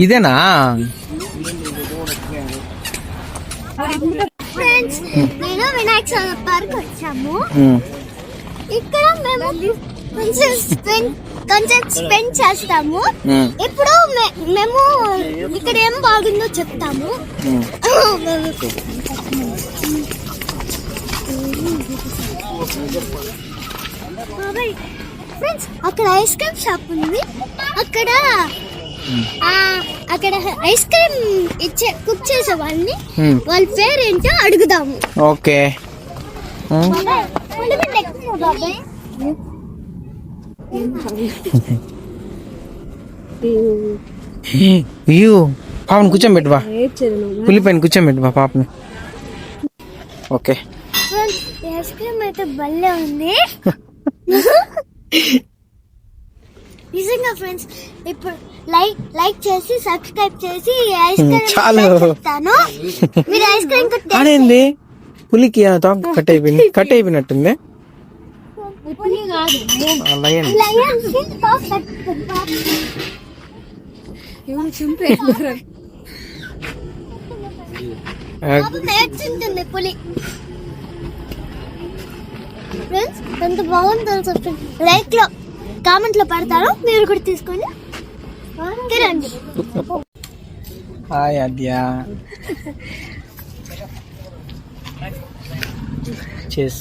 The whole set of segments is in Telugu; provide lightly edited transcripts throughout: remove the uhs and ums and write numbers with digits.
ఇదేనా? ఫ్రెండ్స్, నేను వినాయక చవితి పార్క్ వచ్చాము. ఇక్కడ మేము కొంచెం స్పెండ్ చేస్తాము. ఇప్పుడు మేము ఇక్కడ ఏం బాగుందో చెప్తాము. ఫ్రెండ్స్, అక్కడ ఐస్ క్రీమ్ షాప్ ఉంది. అక్కడ ఐస్ క్రీమ్ కుక్ చేసే వాళ్ళని వాళ్ళ పేరు ఏంటో అడుగుదాము. ఓకే. పాపని కూర్చోబెట్టువా, పులిపైన కూర్చోబెట్టువా పాపని. ఓకే. ఐస్ క్రీమ్ అయితే భలే ఉంది నిజంగా. ఫ్రెండ్స్, ఇప్పుడు లైక్ చేసి సబ్స్క్రైబ్ చేసి ఐస్ క్రీమ్ చెప్తాను. మీరు ఐస్ క్రీమ్ అదేంది పులికి కట్ అయిపోయినట్టుంది. నేర్చుంటుంది పులి. ఫ్రెండ్స్, ఎంత బాగుందో తెలుసు. లైక్ లో కామెంట్ లో పెడతారు, మీరు కూడా తీసుకొని తినండి. హాయ్ అద్యా. చేస్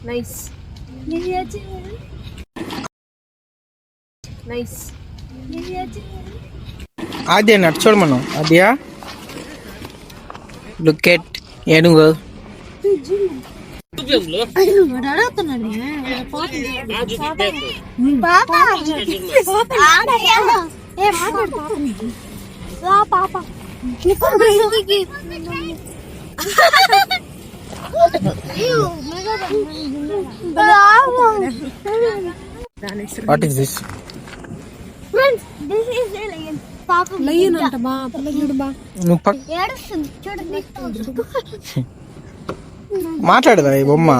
నైస్ నైస్. ఆద్యా నటు చూడమను. ఆద్యా, లుక్ ఎట్ ఏనుగు. What is this? Friends, this is a lion. Papa, lion anta ba, pillagudu ba. ఏడుస్తుంది చూడండి. మాట్లాడదా ఈ బొమ్మ?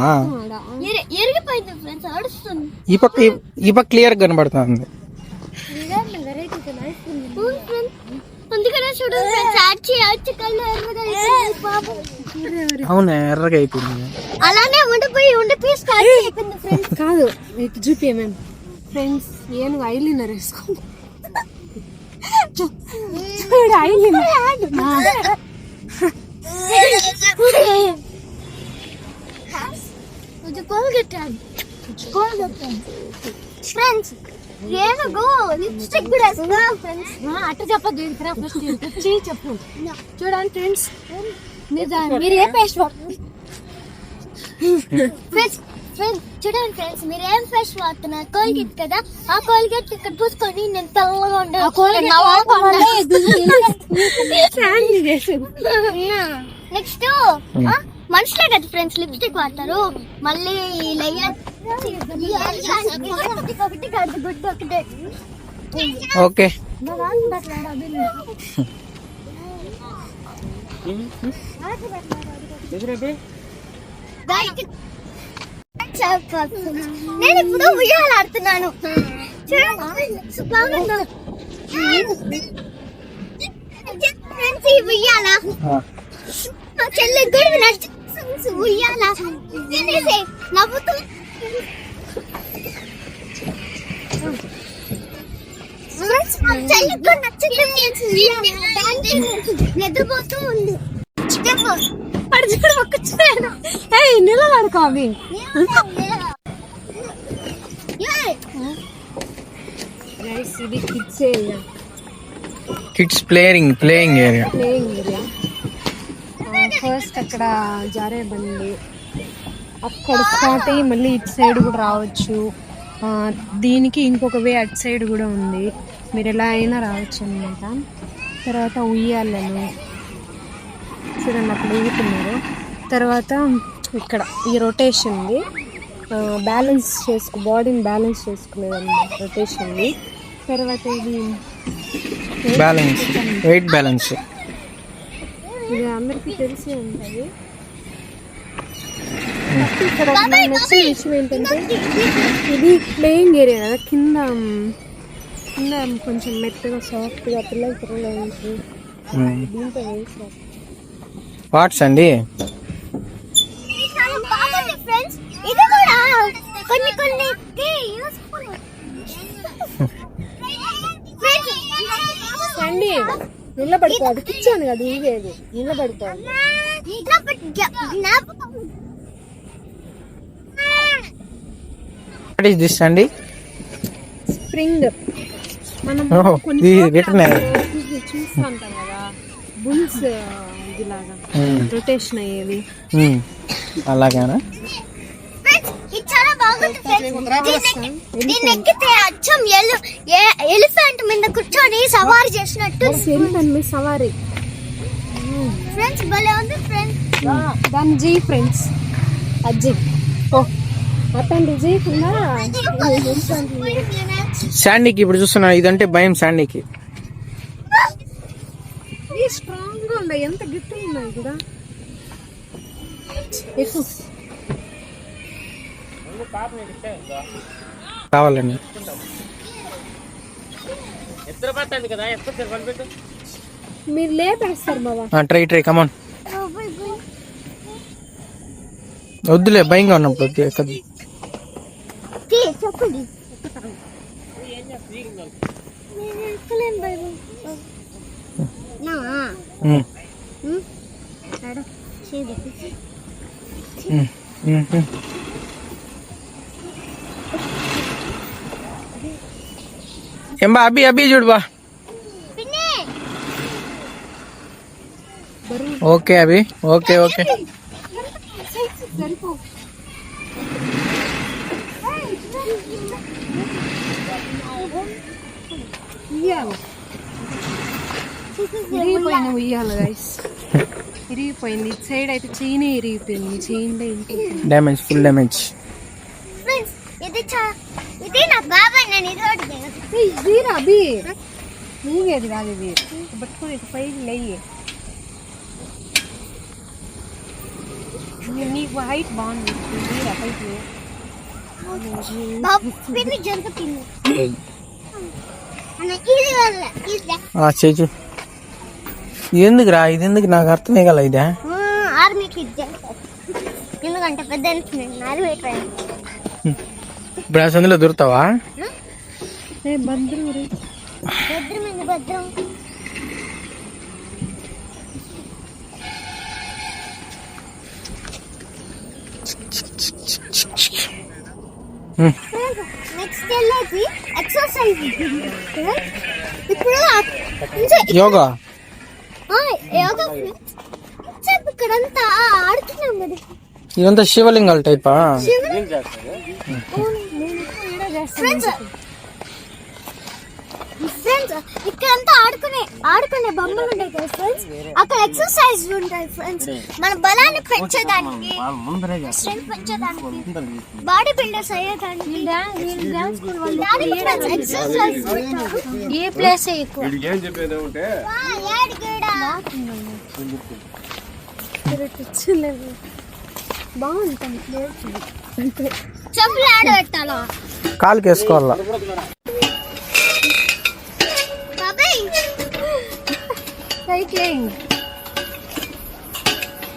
ఎరిగిపోయింది ఫ్రెండ్స్, ఏడుస్తుంది. ఈ పక్క క్లియర్ గనబడుతుంది. అందుకనే చూడండి ఫ్రెండ్స్, కళ్ళు ఎర్రగా అయిపోయింది. అవునా, ఎర్రగా అయిపోయింది. అలానే ఉండిపోయి స్టార్ట్ అయిపోయింది ఫ్రెండ్స్. కాదు, ఇటు చూపి మేము ఫ్రెండ్స్ ఏనుగు ఐలినర్ వేసుకోండి. చూడు ఐలినర్. ఫ్రెండ్స్, ఏనుగు లిప్స్టిక్ కూడా వేసుకున్నా ఫ్రెండ్స్. అట్ట చెప్పదు, చెప్పు. చూడండి ఫ్రెండ్స్, మీరు ఏ పేస్ట్ చూడండి ఫ్రెండ్స్, మీరు ఏం ఫేస్ వాడుతున్నారు? కోల్గేట్ కదా, ఆ కోల్గేట్ ఇక్కడ పూసుకొని నేను తెల్లగా నెక్స్ట్ మనుషులే కదా ఫ్రెండ్స్ లిప్స్టిక్ వాడతారు. మళ్ళీ గుడ్డు ఒకటే. ఓకే. నేను ఇప్పుడు ఉయ్యాలు ఆడుతున్నాను. ఉయ్యాలా మా చెల్లి కూడా నచ్చి ఉయ్యాలా నవ్వుతూ చెల్లి కూడా నచ్చింది, నిద్రపోతూ ఉంది. నిలబడుకో అవి. ఇది kids area, kids playing area. First అక్కడ జారే బండి అక్కడ స్టార్ట్ అయ్యి మళ్ళీ ఇటు సైడ్ కూడా రావచ్చు. దీనికి ఇంకొక వే అటు సైడ్ కూడా ఉంది, మీరు ఎలా అయినా రావచ్చు అన్నమాట. తర్వాత ఉయ్యాలను చూడండి అక్కడ ఊగుతున్నారు. తర్వాత ఇక్కడ ఈ రొటేషన్ది బ్యాలెన్స్ బాడీని బ్యాలెన్స్ చేసుకునేదన్నమాట రొటేషన్ది. తర్వాత ఇది వెయిట్ బ్యాలెన్స్, ఇది అందరికీ తెలిసి ఉంటుంది. ఇక్కడ నాకు నచ్చిన విషయం ఏంటంటే ఇది ప్లేయింగ్ ఏరియా కదా, కింద కొంచెం మెత్తగా సాఫ్ట్గా పిల్లలు తిరగడానికి దీంతో వేసారు. వాట్స్ అండి ఫ్రెండ్స్ ఇది కూడా కొన్ని యూస్ఫుల్. అండి నిలబడిపోవాలి, కూర్చోను కదా ఇవేది నిలబడిపోవాలి. వాట్ ఈస్ దిస్ అండి? స్ప్రింగ్ మనం ఇది రిటర్న్ చూస్తాం కదా, బుల్స్ ఇలాగా రొటేషన్ అయ్యేది అలాగానా? ఎలిఫెంట్ మీద కూర్చొని సవారీ చేసినట్టు సవారీ ఫ్రెండ్స్ భలే ఉంది ఫ్రెండ్స్. దాని జీ ఫ్రెండ్స్ అజ్జి ఓ అతండి జీ కింద శాండీకి ఇప్పుడు చూస్తున్నా, ఇదంటే భయం శాండీకి. స్ట్రాంగ్ గా ఉన్నాయి, ఎంత గట్టిగా ఉన్నాయి కూడా. కావాలండి మీరు లేపేస్తారు బాబా. ట్రై కమాన్. వద్దులే, భయంగా ఉన్నప్పుడు వద్దు ఎక్కదు. చెప్పండి ఏం బా అబ్బి చూడు బా. ఓకే అభి, ఓకే ఓకే. ఇరిగిపోయిన ఉయ్యాలి గైస్, ఇరిగిపోయింది. ఇటు సైడ్ అయితే చైన్ ఇరిగిపోయింది, చైన్ డ్యామేజ్, ఫుల్ డ్యామేజ్. ఇది నా బాబాయ్, నేను ఇది అభి ఊగేది కాదు ఇది, పట్టుకొని ఇటు పైకి లేయి. నీకు హైట్ బాగుంది పైకి. చేచు ఎందుకురా, ఇది ఎందుకు నాకు అర్థమే కదా. ఇదే ఆర్మీకి ఎందుకంటే పెద్ద ఆర్మీ ఇప్పుడు సందులో దొరుకుతావా? భద్రం భద్రం నెక్స్ట్ వెళ్ళేది ఎక్సర్సైజ్. ఇప్పుడు యోగా ఇక్కడంతా ఆడుతున్నాం కదా. ఇదంతా శివలింగాల టైపా? ఫ్రెండ్స్ ఇక్కడంతా ఆడుకునే బొమ్మలు ఉంటాయి కదా ఫ్రెండ్స్, అక్కడ ఎక్సర్సైజ్ ఉంటాయి ఫ్రెండ్స్. మన బలాన్ని పెంచేదానికి, స్ట్రెంగ్త్ పెంచేదానికి, బాడీ బిల్డర్స్ అయ్యేదానికి ఎక్సర్సైజ్. ఏ ప్లేస్ ఎక్కువ బాగుంటుంది. చెప్పులు ఆడబెట్టాలా, కాలుకి వేసుకోవాలా? సైక్లింగ్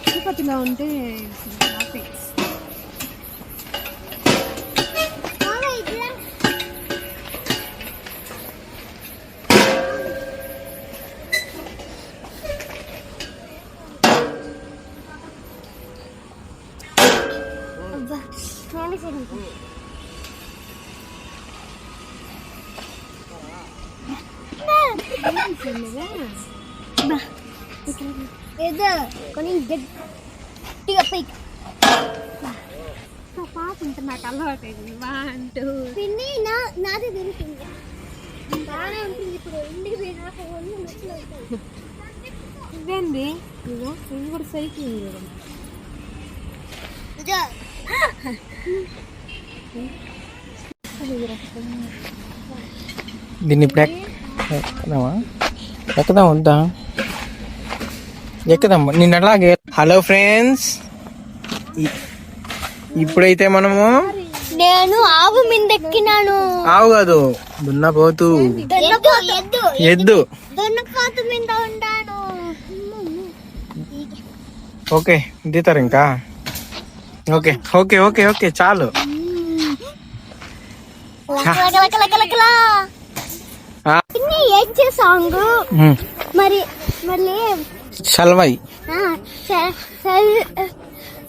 తిరుపతిలో ఉంటే ఏదో కొన్ని గట్టిగా పైకి పాప ఉంటే నాకు అలవాటు అయింది. 1 2 పిన్ని నాది దొరికింది, బాగానే ఉంటుంది. ఇప్పుడు ఇంటికి పోయినాక ఒళ్ళు నచ్చలు అవుతుంది. ఇదేంది ఇది కూడా సైకిల్ దీన్ని ఇప్పుడు ఎక్కదాం వద్దా? ఎక్కుదాం నిన్న అలాగే. హలో ఫ్రెండ్స్, ఇప్పుడైతే మనము నేను ఆవు మీద ఎక్కినాను. ఆవు కాదు, దున్నపోతు, ఎద్దు. దున్నపోతు మీద ఉంటాను. ఓకే దితారు ఇంకా. ఓకే ఓకే ఓకే ఓకే చాలు. ఏడ్చే సాంగ్ మరి మళ్ళీ సల్వై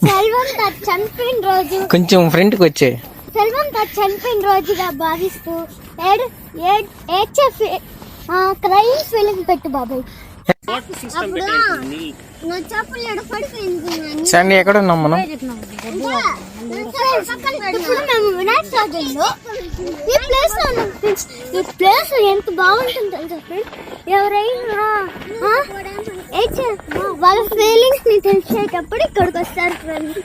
సెల్వం తాత చనిపోయిన రోజు, కొంచెం ఫ్రంట్కి వచ్చే. సెల్వం తాత చనిపోయిన రోజుగా భావిస్తూ ఏడ్చే క్రైమ్ ఫీలింగ్ పెట్టు బాబాయ్. అప్పుడు నా చెప్పులు ఎడ పడిపోయింది. సండే ఎక్కడ ఉన్నాం మనం? ఇప్పుడు మేము వినాయక చవితిలో ఈ ప్లేస్ లో ఉన్నాం ఫ్రెండ్స్. ఈ ప్లేస్ ఎంత బాగుంటుందో తెలుసా ఫ్రెండ్స్. ఎవరైనా వాళ్ళ ఫీలింగ్స్ ని తెలిసేటప్పుడు ఇక్కడికి వస్తారు ఫ్రెండ్స్.